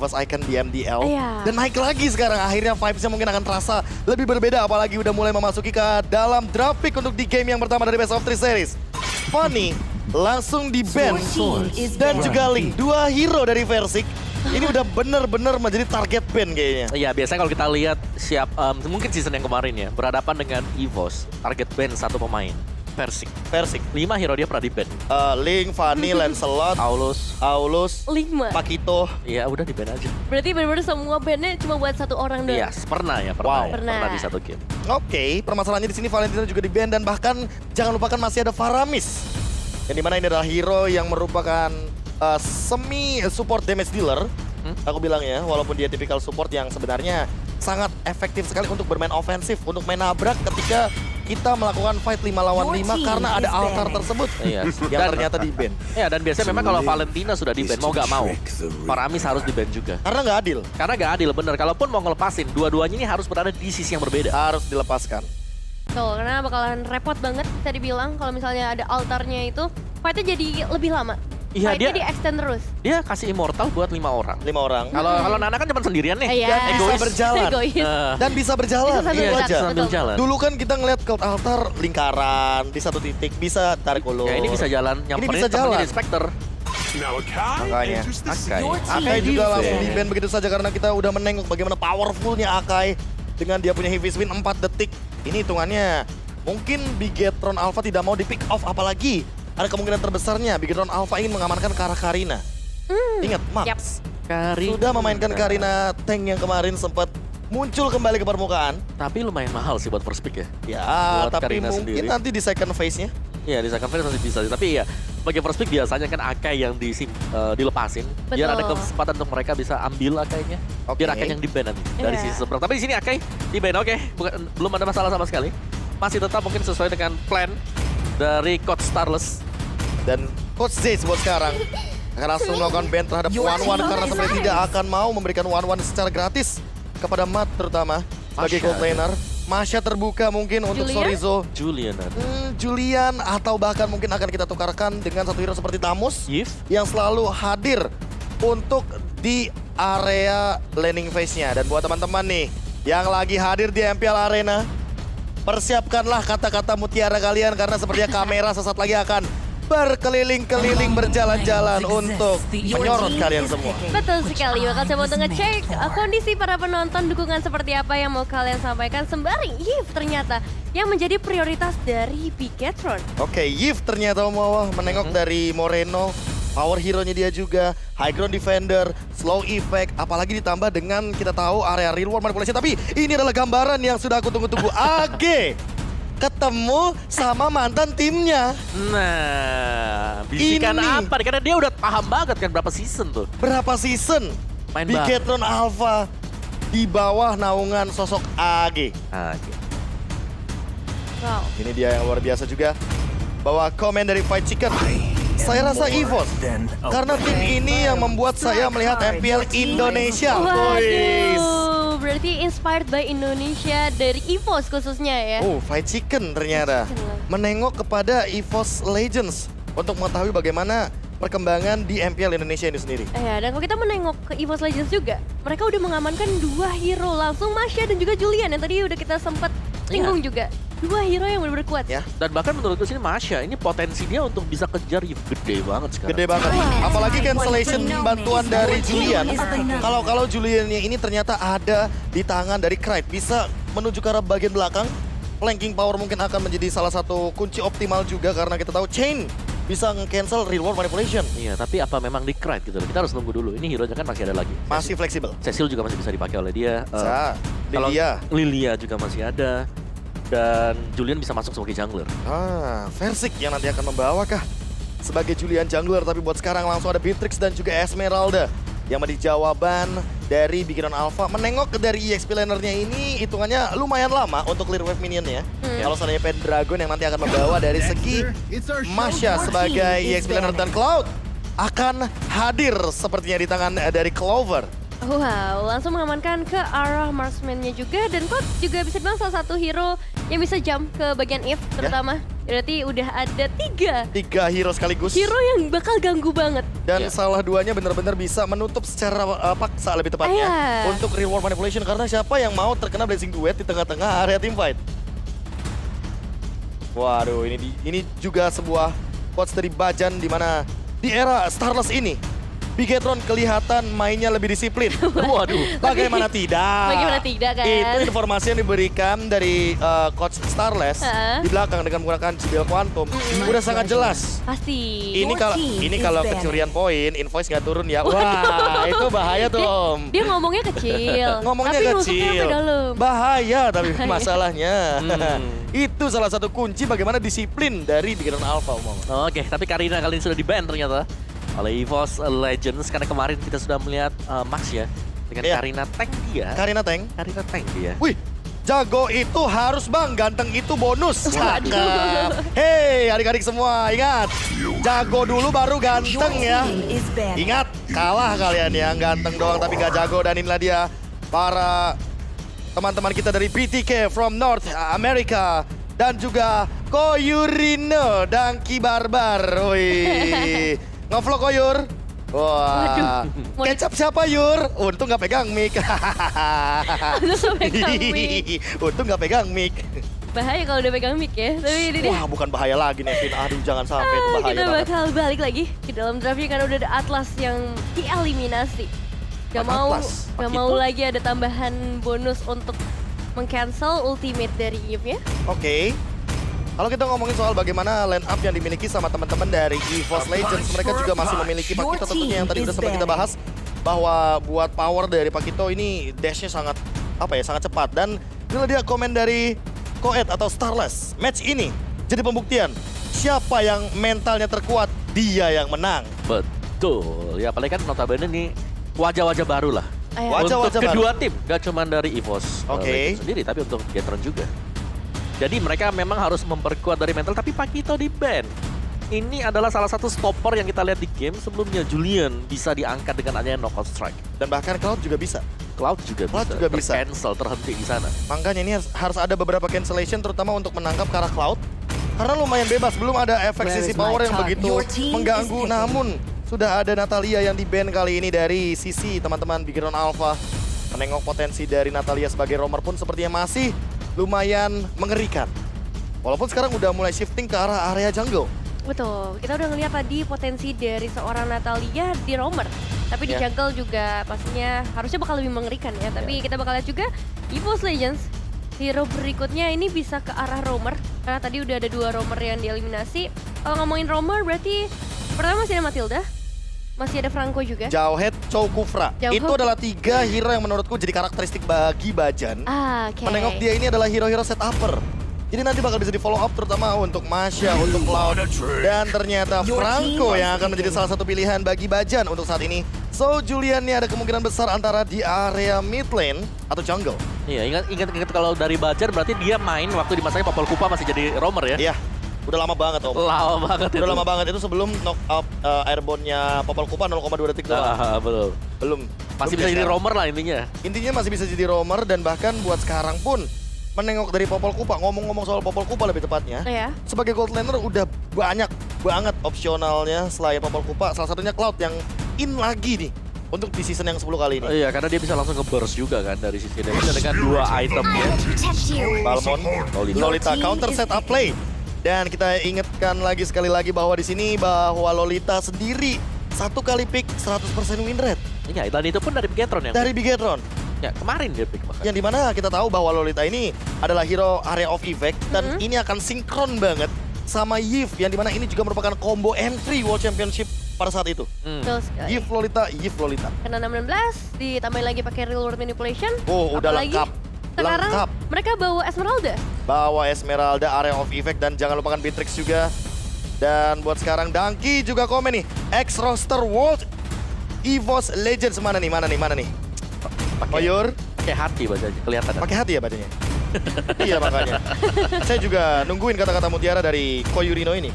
first icon di MDL. Iya. Dan naik lagi sekarang, akhirnya vibes-nya mungkin akan terasa lebih berbeda. Apalagi udah mulai memasuki ke dalam draft pick untuk di game yang pertama dari Best of 3 Series. Funny langsung di-ban. Dan juga Link, dua hero dari Versik. Ini udah bener-bener menjadi target ban kayaknya. Iya, biasanya kalau kita lihat mungkin season yang kemarin ya, berhadapan dengan EVOS, target ban satu pemain. Versik. 5 hero dia pernah di-ban. Link, Fanny, Lancelot, Aulus, 5. Pakito. Iya, udah di-ban aja. Berarti benar-benar semua bandnya cuma buat satu orang doang. Iya, pernah ya, Wow. pernah di satu game. Oke, permasalahannya di sini Valentina juga di-ban dan bahkan jangan lupakan masih ada Faramis. Yang dimana ini adalah hero yang merupakan semi support damage dealer. Aku bilang ya, walaupun dia tipikal support yang sebenarnya sangat efektif sekali untuk bermain ofensif, untuk main nabrak ketika kita melakukan fight 5 lawan 5 karena ada altar tersebut Iya. yang ternyata di-ban. Ya, dan biasanya memang kalau Valentina sudah di-ban, mau gak mau, Faramis harus di-ban juga. Karena nggak adil, Karena gak adil, bener. Kalaupun mau ngelepasin, dua-duanya ini harus berada di sisi yang berbeda. harus dilepaskan. Tuh, karena bakalan repot banget bisa dibilang kalau misalnya ada altarnya itu, fightnya jadi lebih lama. Iya, Fightnya dia- di-extend terus. Dia kasih immortal buat 5 orang. 5 orang. Kalau Nana kan cuma sendirian nih. Iya. Dan bisa berjalan. Egois. Dan bisa berjalan, Bisa sambil itu jalan, aja. sambil betul. jalan. Dulu kan kita ngeliat Cult Altar lingkaran di satu titik, bisa tarik ulur. Ya ini bisa jalan, Ini nyamperin bisa temennya jalan. di Spectre. Makanya, Akai Iya. juga langsung di-ban begitu saja karena kita udah menengok bagaimana powerfulnya Akai dengan dia punya heavy spin 4 detik. Ini hitungannya mungkin Bigetron Alpha tidak mau di pick off, apalagi ada kemungkinan terbesarnya Bigetron Alpha ingin mengamankan ke arah Karina. Ingat, Max Yap. sudah memainkan Karina tank yang kemarin sempat muncul kembali ke permukaan. Tapi lumayan mahal sih buat first pick ya. Ya, Buat tapi Karina mungkin sendiri. nanti di second phase-nya. Iya, di second phase masih bisa. Tapi ya, bagi first pick biasanya kan Akai yang dilepasin. Biar ada Betul. kesempatan untuk mereka bisa ambil Akainya. Oke. Biar Akai yang di-ban nanti dari Iya. sisi seberang. Tapi di sini Akai di-ban, oke. Belum ada masalah sama sekali. Masih tetap mungkin sesuai dengan plan dari Coach Starless. Dan Coach Zace buat sekarang akan langsung melakukan ban terhadap One karena sebenarnya tidak akan mau memberikan One secara gratis kepada Matt terutama sebagai Masha. gold laner. Masha terbuka mungkin untuk Julian? Sorizo. Julian ada. Julian atau bahkan mungkin akan kita tukarkan dengan satu hero seperti Tamus Yif. yang selalu hadir untuk di area laning phase-nya. Dan buat teman-teman nih yang lagi hadir di MPL Arena, persiapkanlah kata-kata mutiara kalian karena sepertinya kamera sesaat lagi akan berkeliling-keliling berjalan-jalan untuk menyorot kalian semua. Betul sekali, bakal coba untuk ngecek kondisi para penonton, dukungan seperti apa yang mau kalian sampaikan. Sembari Yves ternyata yang menjadi prioritas dari Bigetron. Oke, Yves ternyata mau menengok dari Moreno. Power hero-nya dia juga, high ground defender, slow effect, apalagi ditambah dengan kita tahu area real world manipulation. Tapi ini adalah gambaran yang sudah aku tunggu-tunggu. AG ketemu sama mantan timnya. Nah, bisikan Ini. apa nih? Karena dia udah paham banget kan berapa season tuh. Berapa season Main Bigetron Alpha di bawah naungan sosok AG. Wow. Ini dia yang luar biasa juga. Bawa komen dari Fight Chicken. Saya rasa EVOS karena tim ini yang membuat saya melihat MPL Indonesia. Boys. Waduh, berarti inspired by Indonesia dari EVOS khususnya ya. Oh, Fight Chicken ternyata menengok kepada EVOS Legends untuk mengetahui bagaimana perkembangan di MPL Indonesia ini sendiri. Ya, dan kalau kita menengok ke EVOS Legends juga, mereka udah mengamankan 2 hero langsung, Masha dan juga Julian yang tadi udah kita sempat singgung juga. 2 hero yang benar-benar kuat. Ya. Dan bahkan menurutku sini Masha, ini potensi dia untuk bisa kejar Yves gede banget sekarang. Gede banget. Apalagi cancellation bantuan dari Julian. Kalau Juliannya ini ternyata ada di tangan dari Krite, bisa menuju ke arah bagian belakang. Flanking power mungkin akan menjadi salah satu kunci optimal juga karena kita tahu Chain bisa nge-cancel real world manipulation. Iya, tapi apa memang di Krite gitu loh. Kita harus nunggu dulu. Ini hero-nya kan masih ada lagi. Masih fleksibel. Cecil juga masih bisa dipakai oleh dia. Bisa. Kalau Lilia. Lilia juga masih ada. Dan Julian bisa masuk sebagai jungler. Versik yang nanti akan membawa kah sebagai Julian jungler, tapi buat sekarang langsung ada Beatrix dan juga Esmeralda yang menjadi jawaban dari Bigetron Alpha. Menengok dari EXP lanernya ini hitungannya lumayan lama untuk clear wave minionnya. Kalau seandainya Pendragon yang nanti akan membawa dari segi Masha sebagai EXP laner dan Cloud akan hadir sepertinya di tangan dari Clover. Wow, langsung mengamankan ke arah marksman-nya juga. Dan Cloud juga bisa dibilang salah satu hero yang bisa jump ke bagian Eve terutama. Berarti udah ada 3 hero sekaligus. hero yang bakal ganggu banget. Dan Iya. salah duanya benar-benar bisa menutup secara paksa lebih tepatnya Iya. untuk reward manipulation, karena siapa yang mau terkena blazing duet di tengah-tengah area team fight. Waduh, ini juga sebuah quotes dari Bajan di mana di era Starless ini Bigetron kelihatan mainnya lebih disiplin. Waduh. Bagaimana tidak? Bagaimana tidak, kan? Itu informasi yang diberikan dari coach Starless di belakang dengan menggunakan JBL Quantum. Udah sangat jelas. Pasti. Ini kalau kecurian poin, invoice nggak turun ya. Wah, itu bahaya tuh Om. Dia ngomongnya kecil. Ngomongnya tapi nusuknya kecil. sampai dalam. Bahaya tapi masalahnya. Hmm. Itu salah satu kunci bagaimana disiplin dari Bigetron Alpha Om. Oke, tapi Karina kali ini sudah di-ban ternyata oleh EVOS Legends, karena kemarin kita sudah melihat Max ya dengan Iya. Karina tank dia. Karina Tank. Karina tank dia. Wih, jago itu harus bang, ganteng itu bonus. Cakep. Hei adik-adik semua, ingat. Jago dulu baru ganteng ya. Ingat, kalah kalian yang ganteng doang tapi gak jago. Dan inilah dia para teman-teman kita dari BTK from North America. Dan juga Koyurino Dangki Barbar. Wih, ngevlog Koyur. Wah, Waduh. kecap siapa Yur? Untung gak pegang mic. Langsung pegang mic. Untung gak pegang mic. Bahaya kalau udah pegang mic ya. Tapi ini dia. Wah, bukan bahaya lagi Nevin. Aduh, jangan sampai itu bahaya Kita banget. bakal balik lagi ke dalam draftnya karena udah ada Atlas yang dieliminasi. Gak Atlas? mau lagi ada tambahan bonus untuk meng-cancel ultimate dari Eve-nya. Oke. Kalau kita ngomongin soal bagaimana line up yang dimiliki sama teman-teman dari EVOS Legends, mereka juga masih memiliki Pakito tentunya yang tadi udah sempat kita bahas bahwa buat power dari Pakito ini dash-nya sangat sangat cepat. Dan inilah dia komen dari Koet atau Starless. Match ini jadi pembuktian siapa yang mentalnya terkuat, dia yang menang. Betul. Ya apalagi kan notabene nih wajah-wajah baru lah. Wajah-wajah untuk baru. kedua tim, gak cuma dari EVOS Oke. Legends sendiri, tapi untuk Bigetron juga. Jadi mereka memang harus memperkuat dari mental, tapi Pakito di ban. Ini adalah salah satu stopper yang kita lihat di game sebelumnya. Julian bisa diangkat dengan adanya knockout strike. Dan bahkan Cloud juga bisa. Cloud juga bisa. Cancel terhenti di sana. Makanya ini harus ada beberapa cancellation terutama untuk menangkap ke arah Cloud. Karena lumayan bebas, belum ada efek sisi power yang begitu mengganggu. Namun sudah ada Natalia yang di-ban kali ini dari sisi teman-teman Bigetron Alpha. Menengok potensi dari Natalia sebagai roamer pun sepertinya masih lumayan mengerikan. Walaupun sekarang udah mulai shifting ke arah area jungle. Betul, kita udah ngeliat tadi potensi dari seorang Natalia di roamer. Tapi di Ya. jungle juga pastinya harusnya bakal lebih mengerikan ya. Tapi kita bakal lihat juga EVOS Legends, hero berikutnya ini bisa ke arah roamer. Karena tadi udah ada 2 roamer yang dieliminasi. Kalau ngomongin roamer berarti pertama masih ada Matilda, masih ada Franco juga. Jauhead, Chow Kufra. Jauhead. Itu adalah 3 hero yang menurutku jadi karakteristik bagi Bajan. Oke. Menengok dia ini adalah hero-hero setupper. Jadi nanti bakal bisa di follow up terutama untuk Masya, untuk Cloud. Dan ternyata Franco yang akan menjadi salah satu pilihan bagi Bajan untuk saat ini. So Julian ini ada kemungkinan besar antara di area mid lane atau jungle. Iya, ingat kalau dari Bajar berarti dia main waktu di masanya Popol Kupa masih jadi roamer ya. Iya, udah lama banget Om. Lama banget itu. Udah lama banget itu sebelum knock out airborne-nya Popol Kupa 0,2 detik doang. Betul. Belum. Masih Belum bisa jadi sekarang. roamer lah intinya. Intinya masih bisa jadi roamer dan bahkan buat sekarang pun menengok dari Popol Kupa, ngomong-ngomong soal Popol Kupa lebih tepatnya. Ya. Sebagai gold laner udah banyak banget opsionalnya selain Popol Kupa. Salah satunya Cloud yang in lagi nih untuk di season yang 10 kali ini. Iya, karena dia bisa langsung nge-burst juga kan dari sisi dia dengan 2 itemnya. Balmon, Lolita counter setup play. Dan kita ingatkan lagi sekali lagi bahwa di sini bahwa Lolita sendiri 1 kali pick 100% win rate Iya, dan itu pun dari Bigetron yang dari Bigetron. ya, kemarin dia pick bahkan. Yang dimana kita tahu bahwa Lolita ini adalah hero area of effect dan ini akan sinkron banget sama Yves yang dimana ini juga merupakan combo entry World Championship pada saat itu. Betul sekali. Yves Lolita. Kena 6-16, ditambahin lagi pakai real world manipulation. Oh, udah Apalagi lengkap. Sekarang Lengkap. mereka bawa Esmeralda. Bawa Esmeralda, area of effect, dan jangan lupakan Beatrix juga. Dan buat sekarang Dangki juga komen nih, ex-roster World EVOS Legends mana nih? Koyur, Pakai hati bacanya, kelihatan. pakai hati ya bacanya. Iya makanya. Saya juga nungguin kata-kata mutiara dari Koyurino ini.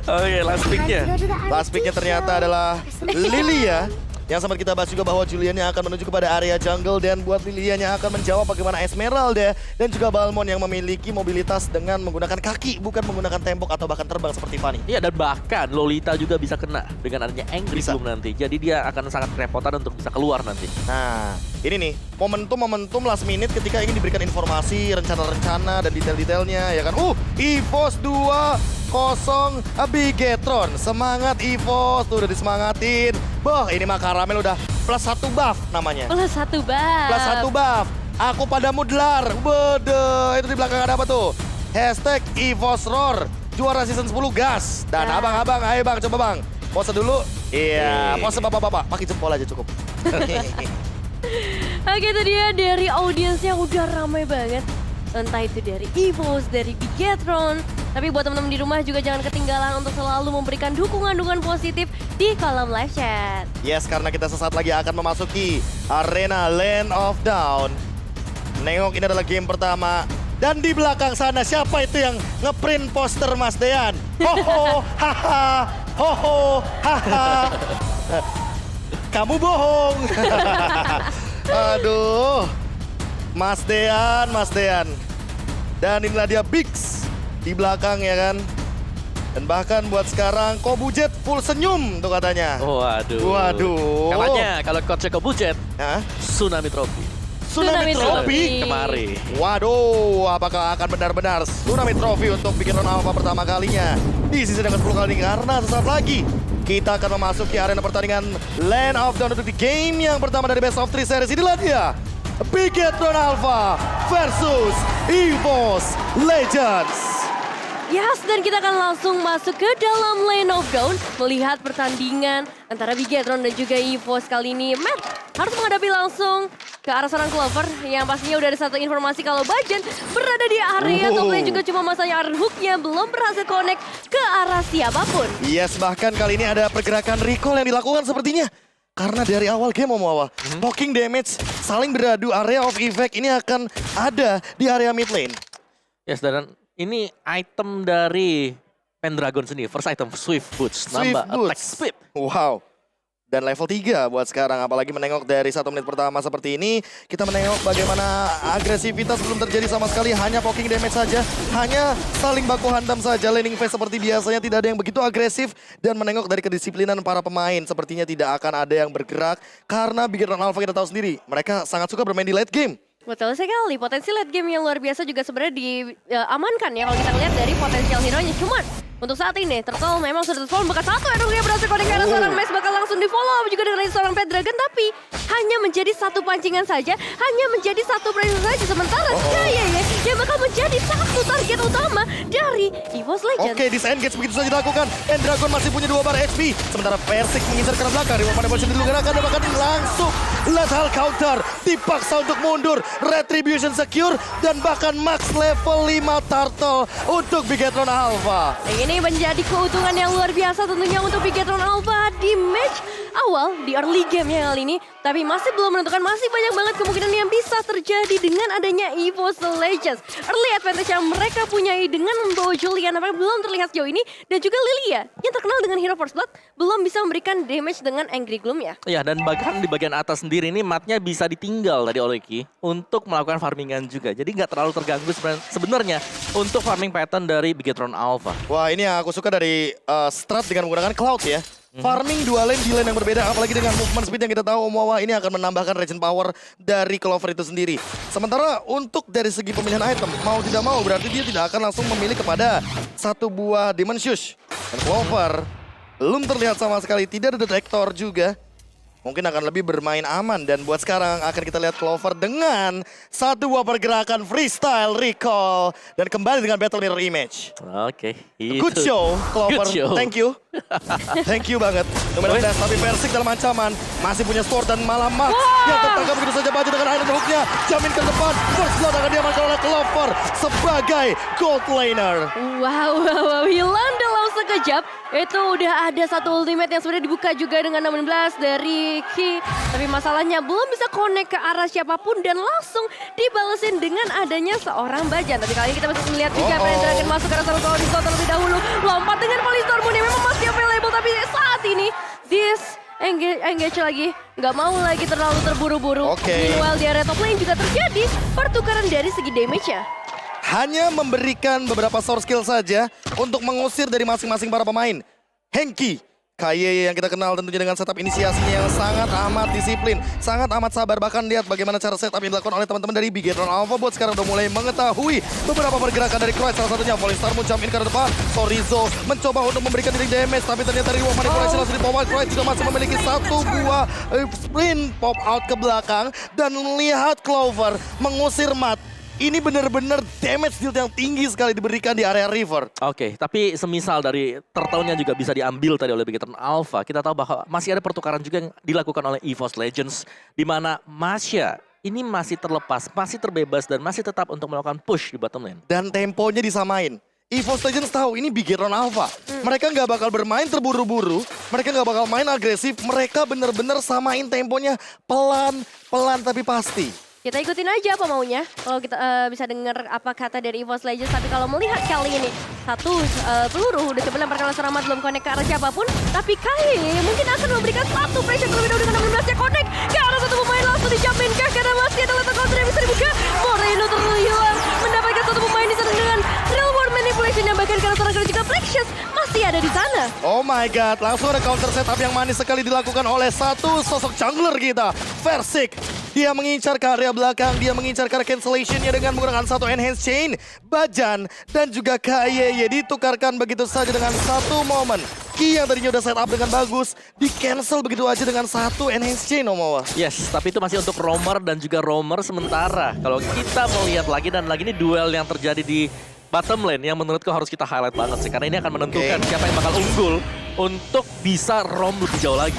Oke, last picknya. Last picknya ternyata adalah Lilia. Yang sempat kita bahas juga bahwa Julian yang akan menuju kepada area jungle dan buat Lilian yang akan menjawab bagaimana Esmeralda dan juga Balmon yang memiliki mobilitas dengan menggunakan kaki bukan menggunakan tembok atau bahkan terbang seperti Fanny. Iya, dan bahkan Lolita juga bisa kena dengan adanya Angry Bisa. Bloom nanti. Jadi dia akan sangat kerepotan untuk bisa keluar nanti. Nah, ini nih momentum last minute ketika ingin diberikan informasi, rencana-rencana dan detail-detailnya ya kan. EVOS 2-0 Bigetron. Semangat EVOS, tuh udah disemangatin. Boh, ini mah Karamel udah plus 1 buff namanya. Plus 1 buff. Plus 1 buff. Aku padamu Dlar. Bede, itu di belakang ada apa tuh? Hashtag EVOS Roar. Juara season 10 gas. Dan Nah. abang-abang, ayo bang, coba bang. Pose dulu. Iya, Oke. pose bapak-bapak. Pakai jempol aja cukup. Oke, itu dia dari audiensnya udah ramai banget. Entah itu dari EVOS, dari Bigetron. Tapi buat teman-teman di rumah juga jangan ketinggalan untuk selalu memberikan dukungan-dukungan positif di kolom live chat. Yes, karena kita sesaat lagi akan memasuki arena Land of Dawn. Nengok, ini adalah game pertama. Dan di belakang sana siapa itu yang ngeprint poster Mas Dean? Hoho, haha, hoho, haha. Kamu bohong. Aduh. Mas Dean. Dan inilah dia Biggs di belakang ya kan. Dan bahkan buat sekarang Kobujet full senyum tuh katanya. Waduh. Waduh. Katanya kalau coachnya ke budget, Hah? Tsunami Trophy. Tsunami Trophy. Kemari. Waduh, apakah akan benar-benar Tsunami Trophy untuk Bigetron Alpha pertama kalinya di season yang ke-10 kali ini? Karena sesaat lagi kita akan memasuki arena pertandingan Land of Dawn untuk di game yang pertama dari Best of 3 series. Inilah dia, Bigetron Alpha versus EVOS Legends. Yes, dan kita akan langsung masuk ke dalam Land of Dawn melihat pertandingan antara Bigetron dan juga EVOS kali ini. Matt harus menghadapi langsung ke arah seorang Clover yang pastinya udah ada satu informasi kalau Bajan berada di area top lane juga cuma masanya Iron Hook-nya belum berhasil connect ke arah siapapun. Yes, bahkan kali ini ada pergerakan recall yang dilakukan sepertinya. Karena dari awal game Omawa, poking damage saling beradu, area of effect ini akan ada di area mid lane. Yes, dan ini item dari Pendragon sendiri. First item, Swift Boots. Swift Nambah Boots. attack speed. Wow. Dan level 3 buat sekarang, apalagi menengok dari 1 menit pertama seperti ini. Kita menengok bagaimana agresivitas belum terjadi sama sekali, hanya poking damage saja. Hanya saling baku hantam saja, laning phase seperti biasanya tidak ada yang begitu agresif. Dan menengok dari kedisiplinan para pemain, sepertinya tidak akan ada yang bergerak. Karena Bigetron Alpha kita tahu sendiri, mereka sangat suka bermain di late game. Betul sekali, potensi late game yang luar biasa juga sebenarnya diamankan ya kalau kita lihat dari potensial hero-nya. Cuman untuk saat ini, Turtle memang sudah terfollow bekas satu Erungnya berhasil connect ke arah seorang Mace bakal langsung di follow juga dengan seorang Pendragon, tapi hanya menjadi satu pancingan saja, hanya menjadi satu pressure saja. Sementara kayaknya yang bakal menjadi satu target utama dari EVOS Legends. Oke, disengage begitu saja dilakukan. And Dragon masih punya 2 bar HP. Sementara Persik mengincar ke arah belakang. Reward pada posisi digerakkan dan bahkan langsung lethal counter. Dipaksa untuk mundur. Retribution secure. Dan bahkan max level 5 Turtle untuk Bigetron Alpha. Ini menjadi keuntungan yang luar biasa tentunya untuk Bigetron Alpha di match awal di early game ya kali ini. Tapi masih belum menentukan, masih banyak banget kemungkinan yang bisa terjadi dengan adanya EVOS Legends. Early advantage yang mereka punyai dengan membawa Julian apa belum terlihat sejauh ini. Dan juga Lilia yang terkenal dengan hero First Blood belum bisa memberikan damage dengan Angry Gloom ya. Ya, dan bahkan di bagian atas sendiri ini matnya bisa ditinggal tadi oleh Ki untuk melakukan farmingan juga. Jadi nggak terlalu terganggu sebenarnya untuk farming pattern dari Bigetron Alpha. Wah, ini yang aku suka dari strat dengan menggunakan Cloud ya. Farming 2 lane di lane yang berbeda, apalagi dengan movement speed yang kita tahu Omawa ini akan menambahkan regen power dari Clover itu sendiri. Sementara untuk dari segi pemilihan item, mau tidak mau berarti dia tidak akan langsung memilih kepada satu buah Demon Shoes. Dan Clover belum terlihat sama sekali, tidak ada detektor juga. Mungkin akan lebih bermain aman dan buat sekarang akan kita lihat Clover dengan satu buah pergerakan freestyle recall dan kembali dengan battle mirror image. Oke. Good show, Clover. Good show. Thank you. Thank you banget. Lumayan das, tapi Persik dalam ancaman. Masih punya sword dan malah Max yang tertangkap begitu saja baju dengan Iron Hook-nya. Jamin ke depan. First blood akan diamankan oleh Clover sebagai gold laner. Wow, hilang dalam sekejap. Itu udah ada satu ultimate yang sudah dibuka juga dengan 16 dari Ki. Tapi masalahnya belum bisa connect ke arah siapapun dan langsung dibalesin dengan adanya seorang Bajan. Tapi kali ini kita masih melihat juga Pendragon masuk ke arah seorang Tony terlebih dahulu. Lompat dengan Polystorm ini memang masih available, tapi saat ini this engage lagi. Nggak mau lagi terlalu terburu-buru. Oke. Meanwhile di area top lane juga terjadi pertukaran dari segi damage-nya. Hanya memberikan beberapa source skill saja untuk mengusir dari masing-masing para pemain. Hengki, KYY yang kita kenal tentunya dengan setup inisiasinya yang sangat amat disiplin, sangat amat sabar. Bahkan lihat bagaimana cara setup yang dilakukan oleh teman-teman dari Bigetron Alpha Bot sekarang udah mulai mengetahui beberapa pergerakan dari Kroid. Salah satunya Polystar jump in ke depan. Sorizo mencoba untuk memberikan diri damage, tapi ternyata dari ruang manipulasi langsung di-pop out. Kroid juga masih memiliki satu buah sprint pop out ke belakang. Dan lihat Clover mengusir Mat. Ini benar-benar damage deal yang tinggi sekali diberikan di area river. Oke, tapi semisal dari turtle-nya juga bisa diambil tadi oleh Bigetron Alpha, kita tahu bahwa masih ada pertukaran juga yang dilakukan oleh EVOS Legends, di mana Masya ini masih terlepas, masih terbebas, dan masih tetap untuk melakukan push di bottom lane. Dan temponya disamain. EVOS Legends tahu ini Bigetron Alpha. Mereka nggak bakal bermain terburu-buru, mereka nggak bakal main agresif, mereka benar-benar samain temponya pelan-pelan tapi pasti. Kita ikutin aja apa maunya. Kalau kita bisa dengar apa kata dari EVOS Legends. Tapi kalau melihat kali ini satu peluru udah coba lemparkan langsung Rahmat, belum connect ke arah siapapun. Tapi kali ini mungkin akan memberikan satu pressure terlebih dahulu dengan 16-nya connect ke arah satu pemain, langsung dijamin kah karena masih ada letak counter yang bisa dibuka. Moreno terhilang mendapatkan satu pemain di sana dengan real world manipulation yang bahkan karena seorang juga Precious masih ada di sana. Oh my god, langsung ada counter setup yang manis sekali dilakukan oleh satu sosok jungler kita, Versik. Dia mengincar ke area belakang, dia mengincar ke arah cancellation-nya dengan menggunakan satu enhance chain. Bajan dan juga KYY ditukarkan begitu saja dengan satu momen. Ki yang tadinya udah setup dengan bagus, di cancel begitu aja dengan satu enhance chain, Omawa. Yes, tapi itu masih untuk roamer dan juga roamer sementara. Kalau kita melihat lagi dan lagi ini duel yang terjadi di bottom lane yang menurutku harus kita highlight banget sih. Karena ini akan menentukan siapa yang bakal unggul untuk bisa roam lebih jauh lagi.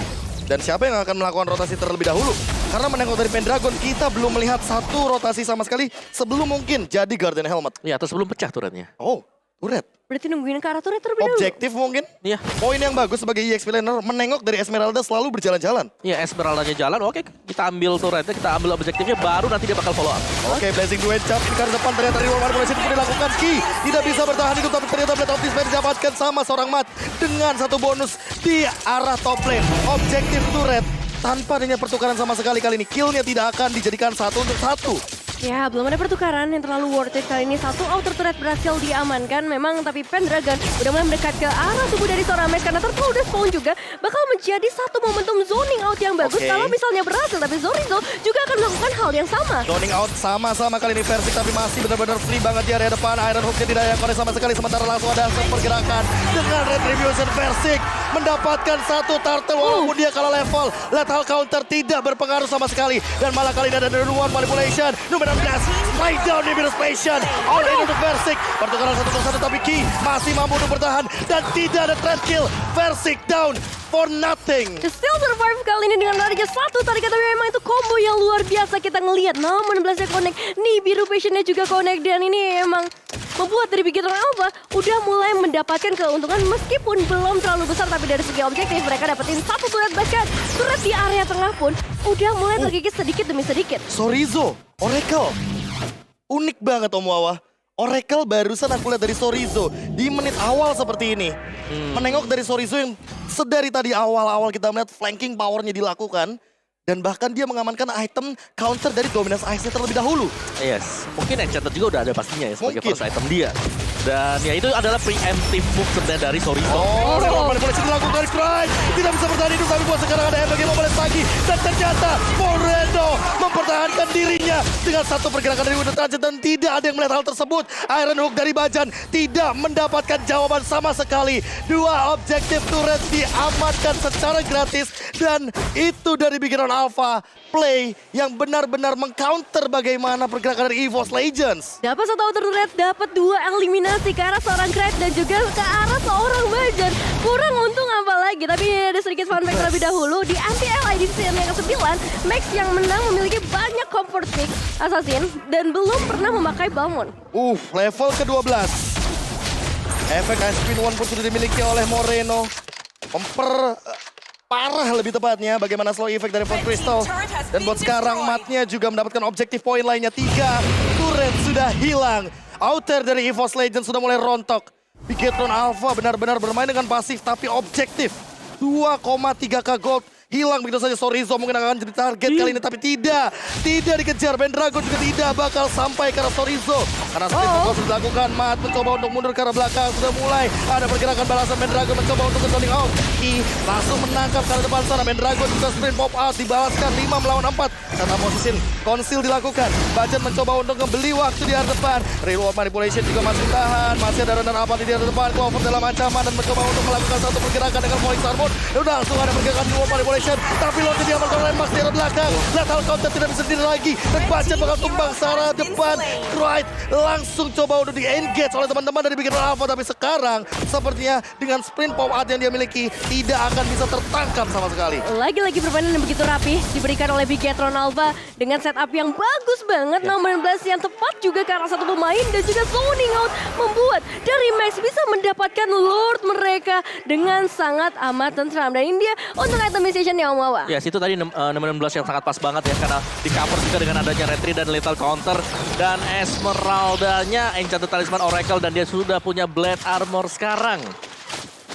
Dan siapa yang akan melakukan rotasi terlebih dahulu? Karena menengok dari Pendragon, kita belum melihat satu rotasi sama sekali sebelum mungkin jadi Guardian Helmet. Ya, atau sebelum pecah turretnya. Oh, turret. Berarti nungguin ke arah turret terlebih dahulu. Objektif mungkin? Iya. Poin yang bagus sebagai EXP laner, menengok dari Esmeralda selalu berjalan-jalan. Iya, Esmeralda-nya jalan, oke kita ambil turretnya, kita ambil objektifnya, baru nanti dia bakal follow up. Oke, Blazing Duet jump in ke depan, ternyata dari ruang manipulasi itu dilakukan. Ki tidak bisa bertahan hidup, tapi ternyata Blade of Despair didapatkan sama seorang Mat dengan satu bonus di arah top lane. Objektif turret tanpa adanya pertukaran sama sekali kali ini. Killnya tidak akan dijadikan 1 untuk 1. Ya, belum ada pertukaran yang terlalu worth it kali ini. Satu outer turret berhasil diamankan memang, tapi Pendragon udah mulai mendekat ke arah tubuh dari seorang Max karena Turtle udah spawn juga. Bakal menjadi satu momentum zoning out yang bagus kalau misalnya berhasil, tapi Zorizo juga akan melakukan hal yang sama. Zoning out sama-sama kali ini Versik, tapi masih benar-benar free banget di area depan. Iron Hook-nya tidak yang konek sama sekali, sementara langsung ada pergerakan dengan Retribution. Versik mendapatkan satu turtle walaupun dia kalah level. Lethal counter tidak berpengaruh sama sekali, dan malah kali ini ada Ruan Manipulation. Nomor 16, straight down di middle station. All in untuk Versik. Pertukaran 1-1 tapi Ki masih mampu untuk bertahan dan tidak ada trend kill. Versik down for nothing. Still survive kali ini dengan larinya satu tarikan, tapi memang itu combo yang luar biasa kita ngelihat. Namun 16-nya connect, nih biru passionnya juga connect, dan ini emang membuat dari Bigetron Alpha udah mulai mendapatkan keuntungan meskipun belum terlalu besar, tapi dari segi objektif mereka dapetin satu turret, bahkan turret di area tengah pun udah mulai terkikis sedikit demi sedikit. Sorizo, Oracle. Unik banget Om Wawa. Oracle barusan aku lihat dari Sorizo di menit awal seperti ini. Menengok dari Sorizo yang sedari tadi awal-awal kita melihat flanking powernya dilakukan. Dan bahkan dia mengamankan item counter dari Dominance Ice-nya terlebih dahulu. Yes, mungkin Enchanted juga udah ada pastinya ya sebagai Mungkin. first item dia. Dan ya itu adalah preemptive move sebenarnya dari Sorizo. Oh, manipulasi dilakukan dari Cry. Tidak bisa bertahan hidup, tapi buat sekarang ada MLG Mobiles lagi. Dan ternyata Moreno mempertahankan dirinya dengan satu pergerakan dari Wonder Transit. Dan tidak ada yang melihat hal tersebut. Iron Hook dari Bajan tidak mendapatkan jawaban sama sekali. Dua objektif turret diamankan secara gratis. Dan itu dari Bigetron Alpha. Play yang benar-benar mengcounter bagaimana pergerakan dari EVOS Legends. Dapat satu outer turret, dapat dua eliminasi ke arah seorang Crack dan juga ke arah seorang Bajan. Kurang untung apa lagi, tapi ada sedikit fun fact terlebih dahulu. Di anti-LI di season yang ke-9, Max yang menang memiliki banyak comfort pick assassin dan belum pernah memakai Balmond. Level ke-12. Efek Ice Queen One pun sudah dimiliki oleh Moreno. Parah lebih tepatnya bagaimana slow effect dari Fort Crystal. Dan buat sekarang Matnya juga mendapatkan objektif poin lainnya. 3 turret sudah hilang. Outer dari EVOS Legends sudah mulai rontok. Bigetron Alpha benar-benar bermain dengan pasif tapi objektif. 2,3k gold hilang begitu saja. Sorizo mungkin akan jadi target kali ini, tapi tidak dikejar. Pendragon juga tidak bakal sampai karena Sorizo. Karena split fokus sudah dilakukan, Matt mencoba untuk mundur ke arah belakang, sudah mulai ada pergerakan balasan. Pendragon mencoba untuk controlling out. Ki langsung menangkap ke arah depan sana. Pendragon juga sprint pop out, dibalaskan 5 melawan 4. Karena posisi konsil dilakukan. Bajan mencoba untuk membeli waktu di arah depan. Reward manipulation juga masih tahan. Masih ada runner apa di arah depan. Clover dalam ancaman dan mencoba untuk melakukan satu pergerakan dengan Phoenix Armor. Udah langsung ada pergerakan reward manipulation. Tapi Lord diamankan oleh Max di arah belakang. Lethal counter tidak bisa sendiri lagi. Dan Bajan bakal tumbang searah depan. Right langsung coba untuk di-engage oleh teman-teman dari Beacon Alpha. Tapi sekarang sepertinya dengan sprint pop out yang dia miliki tidak akan bisa tertangkap sama sekali. Lagi-lagi permainan yang begitu rapi diberikan oleh Bigetron Alpha dengan setup yang bagus banget. Nomor 16 yang tepat juga ke arah satu pemain dan juga zoning out membuat dari Max bisa mendapatkan Lord mereka dengan sangat amat tentram. Dan ini dia untuk itemization yang Mawa. Ya, situ tadi nomor 16 yang sangat pas banget ya, karena di cover juga dengan adanya retri dan lethal counter. Dan Esmeralda-nya Enchanted Talisman Oracle dan dia sudah punya Blade Armor sekarang.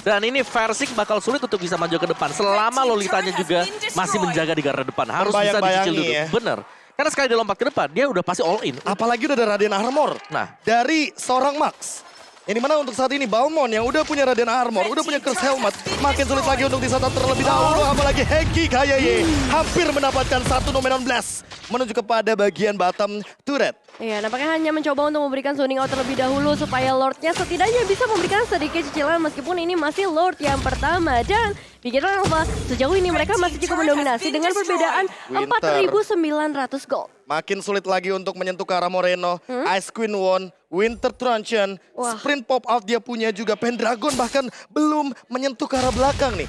Dan ini Versik bakal sulit untuk bisa maju ke depan selama Lolitanya juga masih menjaga di garda depan. Harus bisa dicicil dulu. Ya. Bener. Karena sekali dia lompat ke depan, dia udah pasti all in. Apalagi udah ada Radiant Armor Nah, dari seorang Max. Yang dimana untuk saat ini Balmond yang udah punya Radiant Armor, udah punya Curse Helmet, makin sulit lagi untuk disantap terlebih dahulu. Apalagi Heki Kayaye hampir mendapatkan satu Nomenon Blast menuju kepada bagian bottom turret. Iya, nampaknya hanya mencoba untuk memberikan zoning out terlebih dahulu supaya Lordnya setidaknya bisa memberikan sedikit cicilan meskipun ini masih Lord yang pertama. Dan Bigetron Alpha sejauh ini mereka masih cukup mendominasi dengan perbedaan 4.900 gold. Makin sulit lagi untuk menyentuh ke arah Moreno. Ice Queen won, Winter Truncheon, Wah. sprint pop out dia punya juga. Pendragon bahkan belum menyentuh ke arah belakang nih.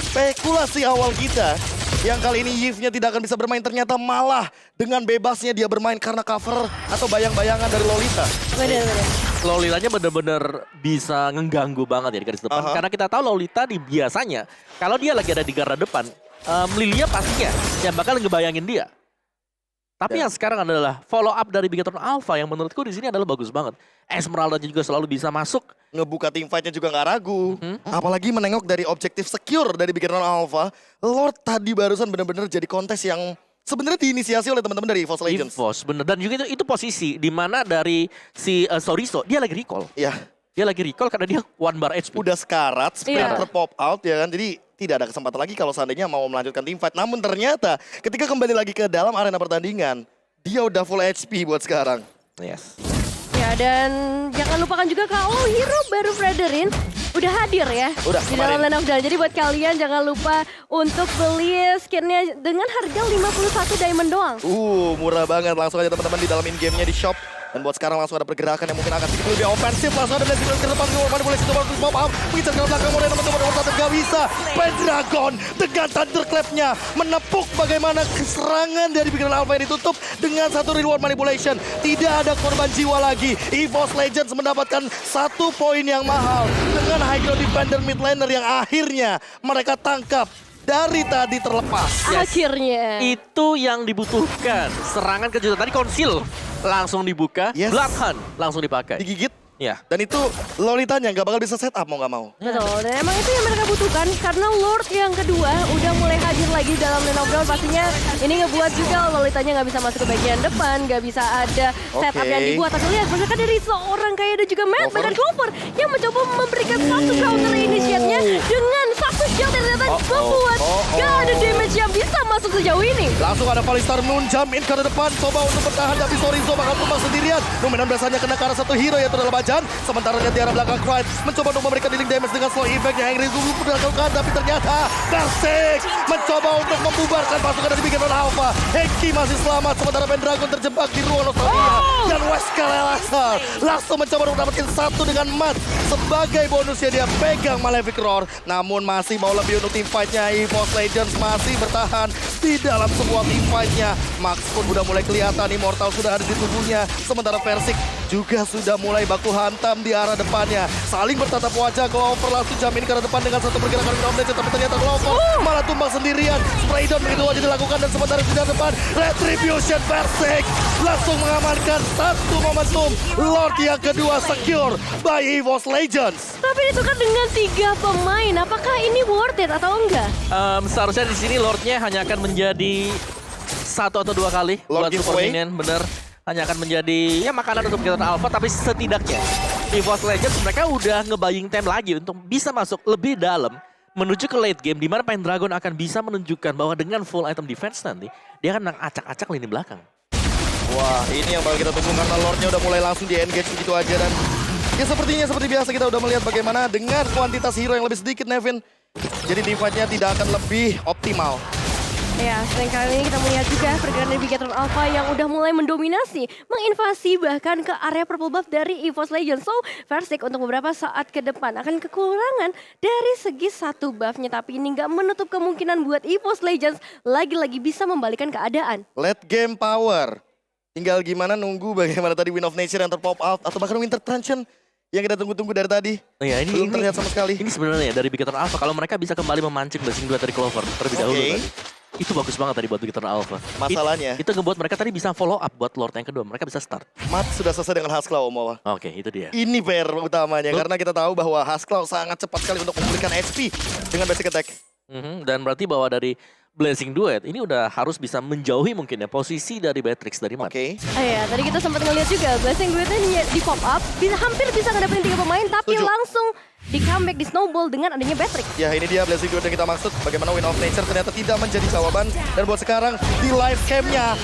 Spekulasi awal kita yang kali ini Yves-nya tidak akan bisa bermain, ternyata malah dengan bebasnya dia bermain karena cover atau bayang-bayangan dari Lolita. Bener-bener. Lolitanya bener-bener bisa ngeganggu banget ya di garis depan. Karena kita tahu Lolita biasanya kalau dia lagi ada di garda depan, Lilia pastinya yang bakal ngebayangin dia. Tapi yang sekarang adalah follow up dari Bigetron Alpha yang menurutku di sini adalah bagus banget. Esmeralda juga selalu bisa masuk. Ngebuka team fight-nya juga nggak ragu. Apalagi menengok dari objektif secure dari Bigetron Alpha. Lord tadi barusan benar-benar jadi kontes yang sebenarnya diinisiasi oleh teman-teman dari EVOS Legends. EVOS, bener. Dan juga itu posisi di mana dari si Sorizo, dia lagi recall. Iya. Dia lagi recall karena dia 1 bar HP. Udah sekarat, sprinter Iya. pop out ya kan. Jadi tidak ada kesempatan lagi kalau seandainya mau melanjutkan team fight. Namun ternyata ketika kembali lagi ke dalam arena pertandingan, dia udah full HP buat sekarang. Yes. Ya, dan jangan lupakan juga kalau hero baru Frederin udah hadir ya Udah, di dalam Land of Dawn. Jadi buat kalian jangan lupa untuk beli skinnya dengan harga 51 diamond doang. Murah banget. Langsung aja teman-teman di dalam in-game-nya di shop. Dan buat sekarang langsung ada pergerakan yang mungkin akan sedikit lebih ofensif. Langsung ada blessing ke depan. Mana boleh coba untuk pop up. Mengincar ke belakang Moreno mencoba nomor 1. Gak bisa. Pendragon dengan Thunderclap-nya menepuk bagaimana serangan dari Bigetron Alpha yang ditutup dengan satu reward manipulation. Tidak ada korban jiwa lagi. EVOS Legends mendapatkan 1 poin yang mahal dengan high ground defender mid laner yang akhirnya mereka tangkap. Dari tadi terlepas. Akhirnya. Itu yang dibutuhkan. Serangan kejutan tadi konsil langsung dibuka, Yes. Bloodhunt langsung dipakai. Digigit. Ya. Dan itu Lolitanya nggak bakal bisa set up mau nggak mau. Betul, dan emang itu yang mereka butuhkan karena Lord yang kedua udah mulai hadir lagi dalam Land of Dawn. Pastinya ini ngebuat juga Lolitanya nggak bisa masuk ke bagian depan, nggak bisa ada setup yang dibuat. Tapi lihat, mereka dari seorang kayak ada juga Matt, bahkan Clover yang mencoba memberikan satu counter initiate-nya dengan satu shot yang ternyata membuat gak ada damage yang bisa masuk sejauh ini. Langsung ada Valistar Moon jump in ke depan, coba untuk bertahan tapi Sorizo bakal tumbang sendirian. Numenan biasanya kena ke arah satu hero yaitu adalah Bajan. Sementara di arah belakang Quiet mencoba untuk memberikan dealing damage dengan slow effect yang Henry Zulu sudah lakukan, tapi ternyata Versik mencoba untuk membubarkan pasukan dari Bigetron Alpha. Heki masih selamat, sementara Pendragon terjebak di ruang Nostalgia. Dan Wesker Elazar langsung mencoba untuk mendapatkan 1 dengan Matt. Sebagai bonusnya dia pegang Malefic Roar. Namun masih mau lebih untuk team fight-nya. EVOS Legends masih bertahan di dalam sebuah team fight-nya. Max pun udah mulai kelihatan, Immortal sudah ada di tubuhnya. Sementara Versik juga sudah mulai baku hantam di arah depannya. Saling bertatap wajah. Clover langsung jamin ke arah depan dengan satu pergerakan Win of Nature, tapi ternyata Clover malah tumbang sendirian. Spray down begitu wajah dilakukan dan sementara di depan Retribution Persik langsung mengamankan satu momentum. Lord yang kedua secure by EVOS Legends. Tapi ditukar dengan 3 pemain. Apakah ini worth it atau enggak? Seharusnya di sini Lordnya hanya akan menjadi 1 atau 2 kali Lord buat super giveaway. minion, bener. Hanya akan menjadi ya makanan untuk Bigetron Alpha, tapi setidaknya EVOS Legends mereka udah nge-buying time lagi untuk bisa masuk lebih dalam menuju ke late game, di mana Pendragon akan bisa menunjukkan bahwa dengan full item defense nanti dia akan acak-acak lini belakang. Wah, ini yang bakal kita tunggu karena Lordnya udah mulai langsung di-engage begitu aja. Dan ya sepertinya seperti biasa kita udah melihat bagaimana dengan kuantitas hero yang lebih sedikit, Nevin. Jadi teamfight-nya tidak akan lebih optimal. Ya, selain kali ini kita melihat juga pergerakan dari Bigetron Alpha yang udah mulai mendominasi, menginvasi bahkan ke area purple buff dari EVOS Legends. So, Versik untuk beberapa saat ke depan akan kekurangan dari segi satu buffnya. Tapi ini nggak menutup kemungkinan buat EVOS Legends lagi-lagi bisa membalikan keadaan. Late game power. Tinggal gimana nunggu bagaimana tadi Win of Nature yang terpop out atau bahkan Winter Truncheon yang kita tunggu-tunggu dari tadi. Ya, ini Belum terlihat sama sekali. Ini sebenarnya dari Bigetron Alpha kalau mereka bisa kembali memancing Blessing 2 dari Clover terlebih dahulu Oke. tadi. Itu bagus banget tadi buat Bigetron Alpha. Masalahnya, Itu ngebuat mereka tadi bisa follow up buat Lord yang kedua. Mereka bisa start. Mat sudah selesai dengan Haskell, Om Wawa. Oke, itu dia. Ini PR utamanya karena kita tahu bahwa Haskell sangat cepat sekali untuk memulihkan HP dengan basic attack. Dan berarti bahwa dari Blessing Duet ini udah harus bisa menjauhi mungkin ya posisi dari Beatrix dari Mat. Oke. Ya, tadi kita sempat ngeliat juga Blessing Duetnya di pop up, hampir bisa ngadepin 3 pemain, tapi Setuju. langsung di comeback, di snowball dengan adanya Beatrix. Ya, ini dia Blessing Duet yang kita maksud. Bagaimana Win of Nature ternyata tidak menjadi jawaban. Dan buat sekarang di live camnya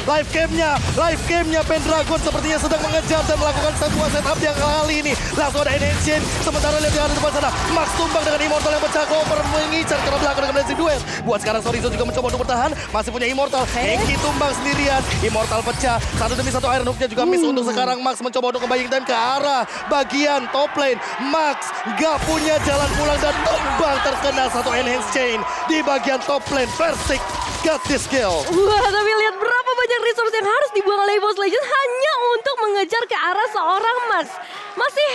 Pendragon sepertinya sedang mengejar dan melakukan sebuah setup yang kali ini. Langsung ada Enhanced. Sementara lihat di arah depan sana. Max tumbang dengan Immortal yang pecah. Clover mengincar ke belakang dengan Blessing Duet. Buat sekarang Sorizo juga mencoba untuk bertahan. Masih punya Immortal. Henki tumbang sendirian. Immortal pecah. Satu demi satu Iron Hook-nya juga miss untuk sekarang. Max mencoba untuk nge-buying time ke arah bagian top lane. Max gak punya jalan pulang dan tumbang terkena satu Enhanced Chain di bagian top lane. Versik got this kill. Wah, tapi lihat berapa banyak resource yang harus dibuang oleh EVOS Legends hanya untuk mengejar ke arah seorang Max. Masih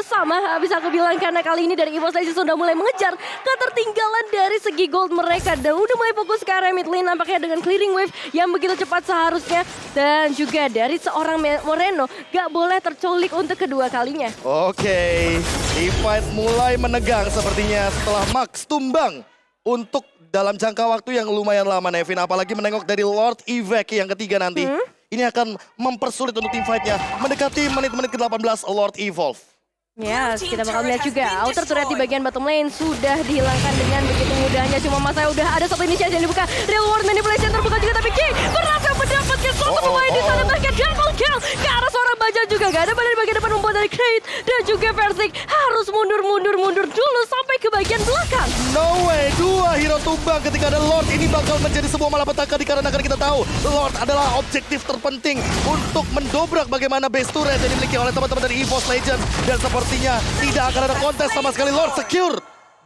sama bisa aku bilang karena kali ini dari EVOS Legends sudah mulai mengejar ketertinggalan dari segi gold mereka dan udah mulai fokus ke area mid lane nampaknya dengan clearing wave yang begitu cepat seharusnya dan juga dari seorang Moreno gak boleh terculik untuk kedua kalinya. Oke, fight mulai menegang sepertinya setelah Max tumbang untuk dalam jangka waktu yang lumayan lama, Nevin. Apalagi menengok dari Lord Evac yang ketiga nanti. Ini akan mempersulit untuk tim fight-nya. Mendekati menit-menit ke-18 Lord Evolve. Ya, kita bakal lihat juga outer turret di bagian bottom lane sudah dihilangkan dengan begitu mudahnya. Cuma masa udah ada satu inisiasi yang dibuka. Real world manipulation terbuka juga tapi King berhasil mendapatkan satu pemain di sana bahkan double kill ke arah seorang baja juga. Gak ada di bagian depan umpan dari Crate dan juga Versik harus mundur dulu sampai ke bagian belakang. No way, 2 hero tumbang ketika ada Lord. Ini bakal menjadi sebuah malapetaka dikarenakan kita tahu Lord adalah objektif terpenting untuk mendobrak bagaimana base turret yang dimiliki oleh teman-teman dari EVOS Legends. Dan sepertinya tidak akan ada kontes sama sekali. Lord secure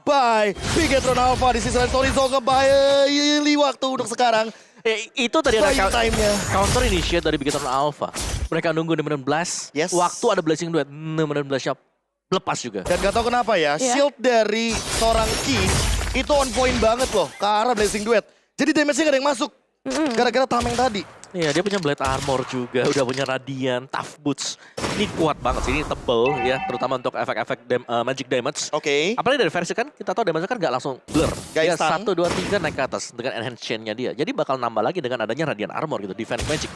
by Bigetron Alpha. Di sisi lain Sorizo kembali waktu untuk sekarang. Itu tadi ada Buying time-nya. counter initiate dari Bigetron Alpha. Mereka nunggu nemenin Blast. Yes. Waktu ada Blessing Duet, nemenin Blast-nya lepas juga. Dan gak tau kenapa ya, Iya. shield dari seorang Ki itu on point banget loh ke arah Blessing Duet. Jadi damage-nya gak ada yang masuk. Gara-gara tameng tadi. Iya, dia punya Blade Armor juga, udah punya Radiant, Tough Boots. Ini kuat banget sih, ini tebel ya, terutama untuk efek-efek magic damage. Oke. Apalagi dari versi kan, kita tahu damage kan nggak langsung blur. Guys, Dia 1, 2, 3 naik ke atas dengan enhance chain-nya dia. Jadi bakal nambah lagi dengan adanya Radiant Armor gitu, defense magic.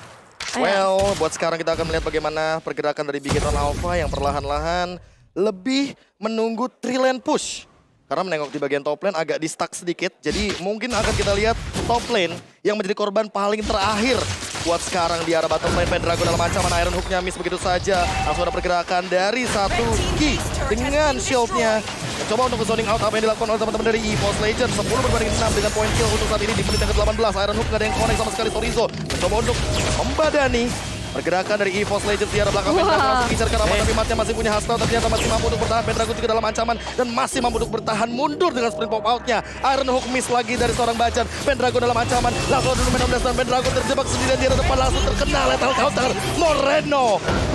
Well, buat sekarang kita akan melihat bagaimana pergerakan dari Bigetron Alpha yang perlahan-lahan lebih menunggu 3 lane push. Karena menengok di bagian top lane agak di-stuck sedikit. Jadi mungkin akan kita lihat top lane yang menjadi korban paling terakhir. Buat sekarang di arah bottom lane Pendragon dalam ancaman Iron Hook-nya miss begitu saja. Langsung ada pergerakan dari satu Ki dengan shield-nya. Mencoba untuk zoning out apa yang dilakukan oleh teman-teman dari EVOS Legends. 10 berbanding 6 dengan point kill untuk saat ini di menit yang ke-18. Iron Hook gak ada yang connect sama sekali. Sorizo mencoba untuk membadani Pergerakan dari EVOS Legends di arah belakang Pendragon langsung incar ke rapat, tapi matnya masih punya Hustle, ternyata masih mampu untuk bertahan. Pendragon juga dalam ancaman dan masih mampu untuk bertahan mundur dengan sprint pop outnya. Iron Hook miss lagi dari seorang Bajan. Pendragon dalam ancaman, langsung dulu Menom dan Pendragon terjebak sendirian di arah depan, langsung terkena lethal counter. Moreno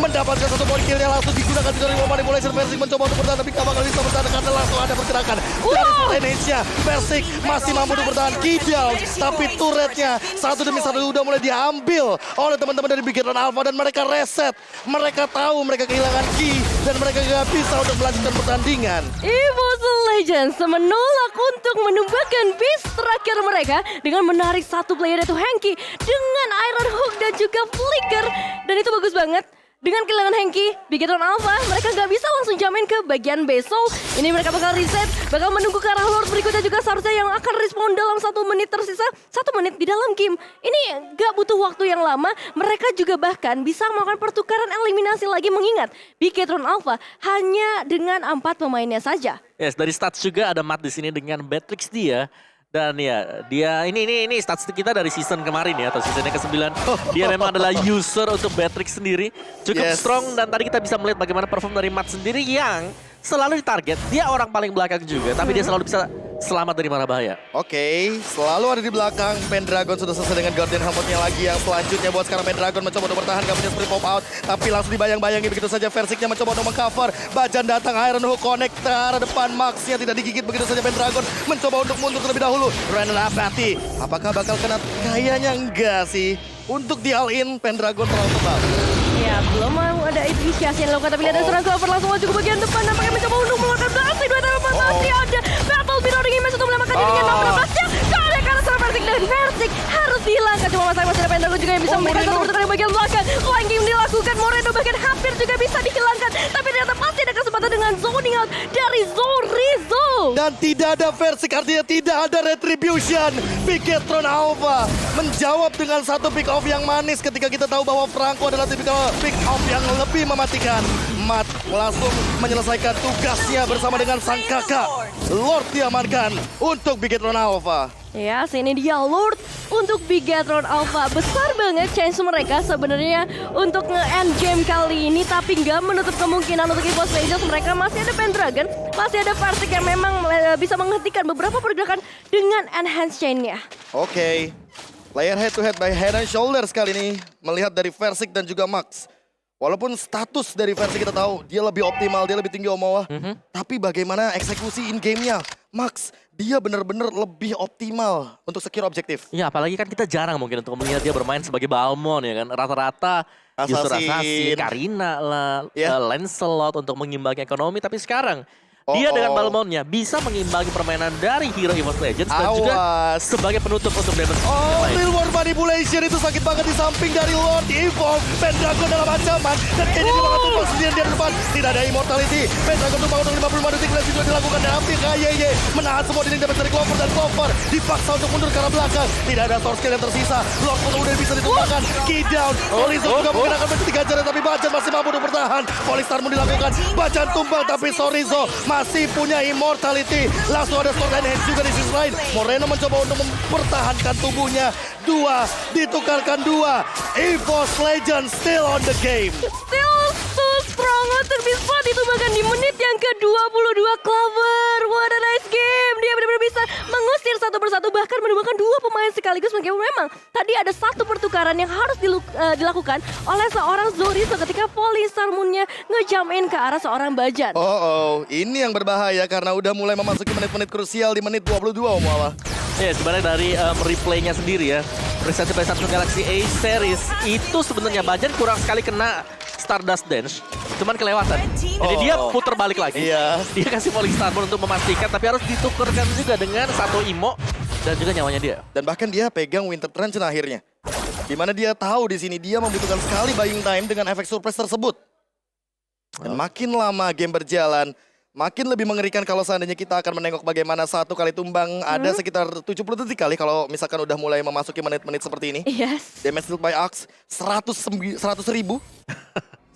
mendapatkan satu poin killnya, langsung digunakan juga dari manipulation. Versik mencoba untuk bertahan, tapi Kabak bisa bertahan karena langsung ada pergerakan dari Indonesia. Versik masih mampu untuk bertahan, kidal, tapi turretnya satu demi satu udah mulai diambil oleh teman-teman dari Bigetron Alpha dan mereka reset. Mereka tahu mereka kehilangan key dan mereka gak bisa untuk melanjutkan pertandingan. EVOS Legends menolak untuk menumbangkan base terakhir mereka dengan menarik satu player yaitu Henki dengan Iron Hook dan juga Flicker. Dan itu bagus banget. Dengan kehilangan Henki, Bigetron Alpha, mereka nggak bisa langsung jamin ke bagian base. So, ini mereka bakal reset, bakal menunggu ke arah Lord berikutnya juga seharusnya yang akan respon dalam 1 menit tersisa. 1 menit di dalam game. Ini nggak butuh waktu yang lama, mereka juga bahkan bisa melakukan pertukaran eliminasi lagi mengingat Bigetron Alpha hanya dengan 4 pemainnya saja. Yes, dari stats juga ada Matt di sini dengan Beatrix dia. Dan ya, dia ini statistik kita dari season kemarin ya, atau seasonnya ke-9. Dia memang adalah user untuk Beatrix sendiri. Cukup strong dan tadi kita bisa melihat bagaimana perform dari Matt sendiri yang selalu ditarget. Dia orang paling belakang juga, tapi dia selalu bisa selamat dari mara bahaya. Oke, selalu ada di belakang. Pendragon sudah selesai dengan Guardian Helmetnya lagi. Yang selanjutnya buat sekarang Pendragon mencoba untuk bertahan, gak punya sprint pop out. Tapi langsung dibayang-bayangi begitu saja. Versiknya mencoba untuk mengcover. Bajan datang, Iron Hook connect ke arah depan. Maxnya tidak digigit begitu saja. Pendragon mencoba untuk mundur terlebih dahulu. Randall Apathy, apakah bakal kena? Kayaknya enggak sih. Untuk di all-in, Pendragon terlalu tebal. Ya, belum mau ada inisiasi yang dilakukan, tapi lihat ada seorang cover langsung maju ke bagian depan. Nampaknya mencoba untuk mengeluarkan blast. Dua teman masih ada. Battle Mirroring Image untuk menyelamatkan dirinya. Namun blastnya kalah karena seorang Versik dan Versik harus dihilangkan. Cuma masalah masih ada Pendragon juga yang bisa memberikan satu pertukaran di bagian belakang. Flying game dilakukan. Moreno bahkan hampir juga bisa dihilangkan. Tapi ternyata masih ada kesempatan dengan zoning out dari Zorizo. Dan tidak ada Versik, artinya tidak ada retribution. Bigetron Alpha menjawab dengan satu pick off yang manis ketika kita tahu bahwa Franco adalah tipikal pick off yang lebih mematikan. Matt langsung menyelesaikan tugasnya bersama dengan sang kakak. Lord diamankan untuk Bigetron Alpha. Ya, sini dia Lord untuk Bigetron Alpha. Besar banget chance mereka sebenarnya untuk nge-end game kali ini, tapi nggak menutup kemungkinan untuk EVOS Legends. Mereka masih ada Pendragon, masih ada Versik yang memang bisa menghentikan beberapa pergerakan dengan enhance chain-nya. Oke, player head to head by head and shoulders kali ini melihat dari Versik dan juga Max. Walaupun status dari Versik kita tahu dia lebih optimal, dia lebih tinggi Omoa, tapi bagaimana eksekusi in game-nya? Max, dia benar-benar lebih optimal untuk secure objektif. Ya, apalagi kan kita jarang mungkin untuk melihat dia bermain sebagai Balmond ya kan. Rata-rata user Assassin, Karina lah, Lancelot untuk mengimbangi ekonomi. Tapi sekarang dia dengan Balmondnya bisa mengimbangi permainan dari hero EVOS Legends dan juga sebagai penutup untuk damage. Real World Manipulation itu sakit banget di samping dari Lord Evolve. Pendragon dalam ancaman dan kayaknya dia bakal tumpah sendirian di depan. Tidak ada immortality. Pendragon tumpah untuk 55 detik dan juga dilakukan dan hampir KYY menahan semua dinding damage dari Clover dan Clover dipaksa untuk mundur ke arah belakang. Tidak ada source kill yang tersisa. Lord pun udah bisa ditumpahkan. Key down. Horizon juga menggunakan besi 3 jari tapi Bajan masih mampu untuk bertahan. Polystar pun dilakukan. Bajan tumbang tapi Sorizo masih punya immortality. Langsung ada sword and hands juga di sisi lain. Moreno mencoba untuk mempertahankan tubuhnya. 2 ditukarkan 2. EVOS Legends still on the game. Still so strong untuk bisa ditumbangkan di menit yang ke-22. Clover, what a nice game. Dia benar-benar bisa mengusir satu persatu, bahkan menumbangkan 2 pemain sekaligus. Memang tadi ada satu pertukaran yang harus dilakukan oleh seorang Zorizo ketika Polystar Moon-nya ngejump in ke arah seorang Bajan. Ini yang berbahaya karena udah mulai memasuki menit-menit krusial di menit 22 Omoa. Ya, sebenarnya dari replaynya sendiri ya, prestasi Samsung Galaxy A Series itu sebenarnya Bajan kurang sekali kena Stardust Dance, cuman kelewatan. Jadi dia putar balik lagi. Dia kasih Polystar Moon untuk memastikan, tapi harus ditukarkan juga dengan satu Imo dan juga nyawanya dia. Dan bahkan dia pegang Winter Trench akhirnya. Dimana dia tahu di sini dia membutuhkan sekali buying time dengan efek surprise tersebut. Dan makin lama game berjalan, makin lebih mengerikan kalau seandainya kita akan menengok bagaimana satu kali tumbang ada sekitar 70 detik kali kalau misalkan udah mulai memasuki menit-menit seperti ini. Yes. Damage dealt by Axe 100.000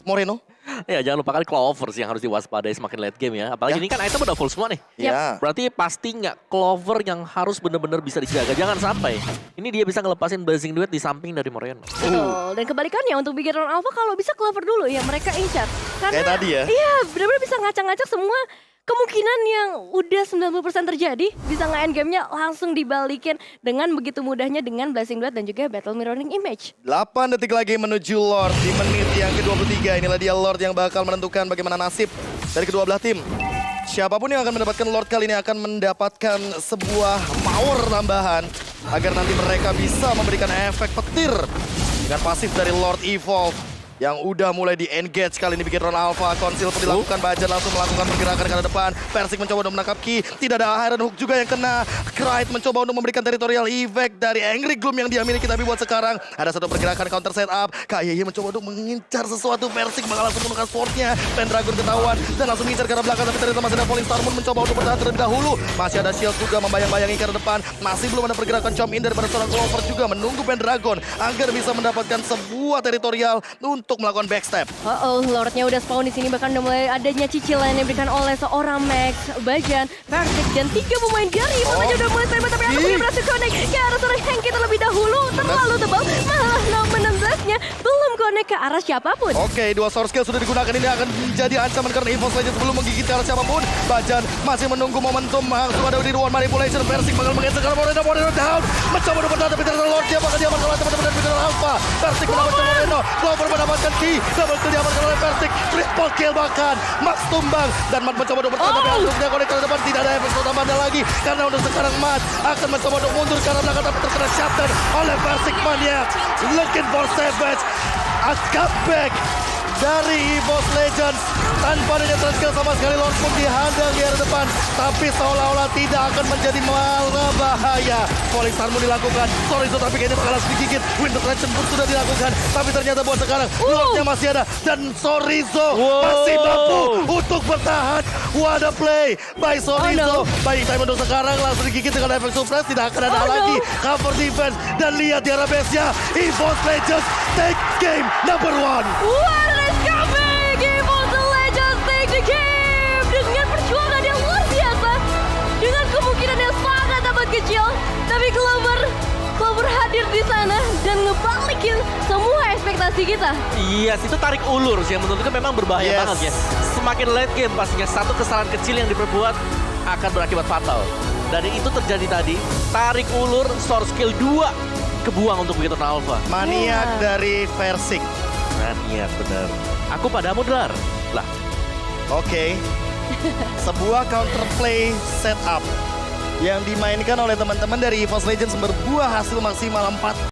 Moreno. Ya jangan lupakan Clover sih yang harus diwaspadai semakin late game ya. Apalagi Ya. ini kan item udah full semua nih. Ya. Berarti pasti nggak Clover yang harus benar-benar bisa dijaga. Jangan sampai. Ini dia bisa ngelepasin Blazing Duet di samping dari Moreno. Betul. Dan kebalikannya untuk Bigetron Alpha kalau bisa Clover dulu ya mereka incar. Karena Kayak tadi ya. iya benar-benar bisa ngacak-ngacak semua kemungkinan yang udah 90% terjadi. Bisa nge-end gamenya langsung dibalikin dengan begitu mudahnya dengan Blazing Duet dan juga Battle Mirroring Image. 8 detik lagi menuju Lord di menit yang ke-23. Inilah dia Lord yang bakal menentukan bagaimana nasib dari kedua belah tim. Siapapun yang akan mendapatkan Lord kali ini akan mendapatkan sebuah power tambahan agar nanti mereka bisa memberikan efek petir dengan pasif dari Lord Evolve yang udah mulai di-engage kali ini Bigetron Alpha. Konsil pun dilakukan, Bajan langsung melakukan pergerakan ke depan. Persik mencoba untuk menangkap Ki, tidak ada Iron Hook juga yang kena. Krite mencoba untuk memberikan territorial effect dari Angry Gloom yang dia miliki, tapi buat sekarang ada satu pergerakan counter setup. KYY mencoba untuk mengincar sesuatu, Persik bakal langsung menggunakan swordnya. Pendragon ketahuan dan langsung mengincar ke arah belakang, tapi ternyata masih ada Falling Star Moon mencoba untuk bertahan terlebih dahulu. Masih ada Shield juga membayang-bayangi ke arah depan. Masih belum ada pergerakan Chom in daripada seorang Clover juga menunggu Pendragon agar bisa mendapatkan sebuah territorial untuk melakukan backstep. Lordnya udah spawn di sini, bahkan udah mulai adanya cicilan yang diberikan oleh seorang Max, Bajan, Persik dan 3 pemain dari Evolve aja udah mulai standby, tapi Anugerah berhasil connect ke arah seorang Hanky terlebih dahulu. Terlalu tebal, malah nomor 16-nya belum connect ke arah siapapun. Oke, dua source skill sudah digunakan, ini akan menjadi ancaman karena Evolve Legends belum menggigit ke arah siapapun. Bajan masih menunggu momentum, langsung ada di ruang manipulation. Persik bakal mengejar ke arah Moreno down. Mencoba untuk bertahan, tapi ternyata Lordnya bakal diamankan oleh teman-teman dari Bigetron Alpha. Persik mendapatkan Moreno, Clover mendapatkan Ki, double kill diamankan oleh Persik. Triple kill bahkan, Max tumbang. Dan Mat mencoba untuk bertahan, tapi langsungnya connect ke depan. Tidak ada efek tambahan lagi, karena untuk sekarang Mat akan mencoba untuk mundur ke arah belakang, tapi terkena shutdown oleh Persik Mania. Looking for Savage. A comeback dari EVOS Legends tanpa adanya skill sama sekali. Lord pun dihadang di arah depan, tapi seolah-olah tidak akan menjadi malah bahaya. Falling Star Moon dilakukan, Sorizo tapi kayaknya bakal langsung digigit. Window Traction pun sudah dilakukan, tapi ternyata buat sekarang Lordnya masih ada dan Sorizo masih mampu untuk bertahan. What a play by Sorizo. Baik time untuk sekarang langsung digigit dengan efek suppress, tidak akan ada lagi cover defense. Dan lihat di arah base-nya, EVOS Legends take game number 1. What is coming? Evolve Legends take the game dengan perjuangan yang luar biasa, dengan kemungkinan yang sangat amat kecil, tapi Clover hadir di sana dan ngebalikin semua ekspektasi kita. Yes, itu tarik ulur sih yang menurutku memang berbahaya Yes. banget ya. Semakin late game pastinya satu kesalahan kecil yang diperbuat akan berakibat fatal. Dan itu terjadi tadi, tarik ulur, source skill 2 kebuang untuk Bigetron Alpha. Maniak dari Persik. Maniak bener. Aku padamu Drar. Lah, Oke. Sebuah counterplay setup yang dimainkan oleh teman-teman dari EVOS Legends berbuah hasil maksimal 4